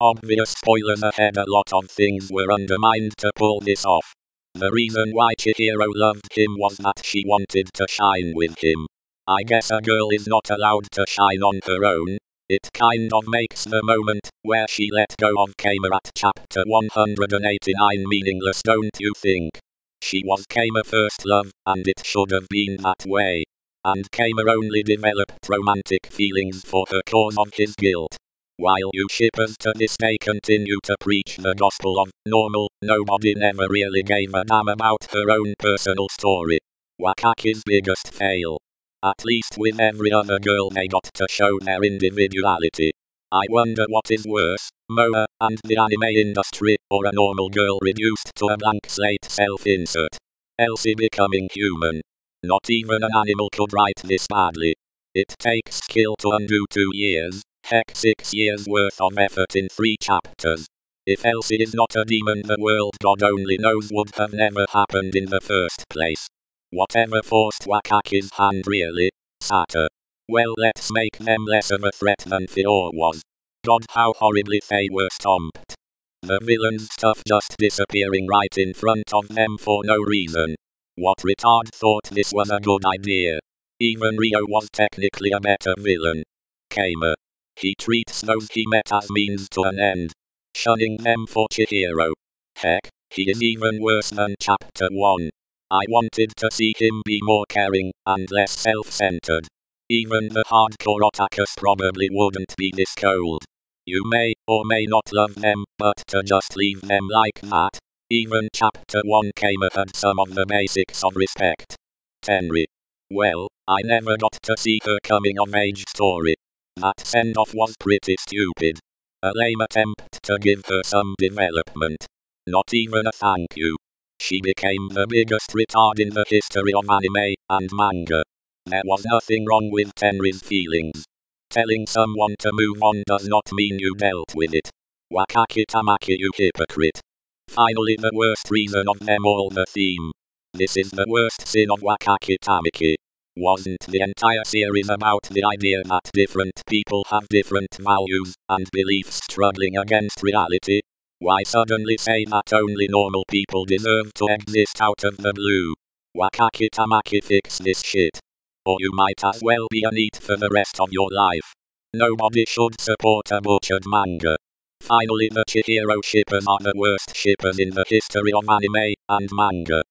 Obvious spoilers ahead, a lot of things were undermined to pull this off. The reason why Chihiro loved him was that she wanted to shine with him. I guess a girl is not allowed to shine on her own. It kind of makes the moment where she let go of Kama at chapter 189 meaningless, don't you think? She was Kama's first love, and it should have been that way. And Kama only developed romantic feelings for her cause of his guilt. While you shippers to this day continue to preach the gospel of normal, nobody never really gave a damn about her own personal story. Wakaki's biggest fail. At least with every other girl they got to show their individuality. I wonder what is worse, Moa and the anime industry, or a normal girl reduced to a blank slate self-insert. Elsie becoming human. Not even an animal could write this badly. It takes skill to undo 2 years, heck 6 years worth of effort in 3 chapters. If Elsie is not a demon, the world God only knows would have never happened in the first place. Whatever forced Wakaki's hand really? Sata. Well, let's make them less of a threat than Fior was. God, how horribly they were stomped. The villain's stuff just disappearing right in front of them for no reason. What retard thought this was a good idea? Even Rio was technically a better villain. Kama. He treats those he met as means to an end. Shunning them for Chihiro. Heck, he is even worse than chapter 1. I wanted to see him be more caring, and less self-centered. Even the hardcore otakus probably wouldn't be this cold. You may or may not love them, but to just leave them like that. Even chapter 1 Kama had some of the basics of respect. Tenri. Well, I never got to see her coming of age story. That send-off was pretty stupid. A lame attempt to give her some development. Not even a thank you. She became the biggest retard in the history of anime and manga. There was nothing wrong with Tenri's feelings. Telling someone to move on does not mean you dealt with it. Wakaki Tamiki, you hypocrite. Finally, the worst reason of them all, the theme. This is the worst sin of Wakaki Tamiki. Wasn't the entire series about the idea that different people have different values and beliefs struggling against reality? Why suddenly say that only normal people deserve to exist out of the blue? Wakaki Tamaki, fix this shit. Or you might as well be a NEET for the rest of your life. Nobody should support a butchered manga. Finally, the Chihiro shippers are the worst shippers in the history of anime and manga.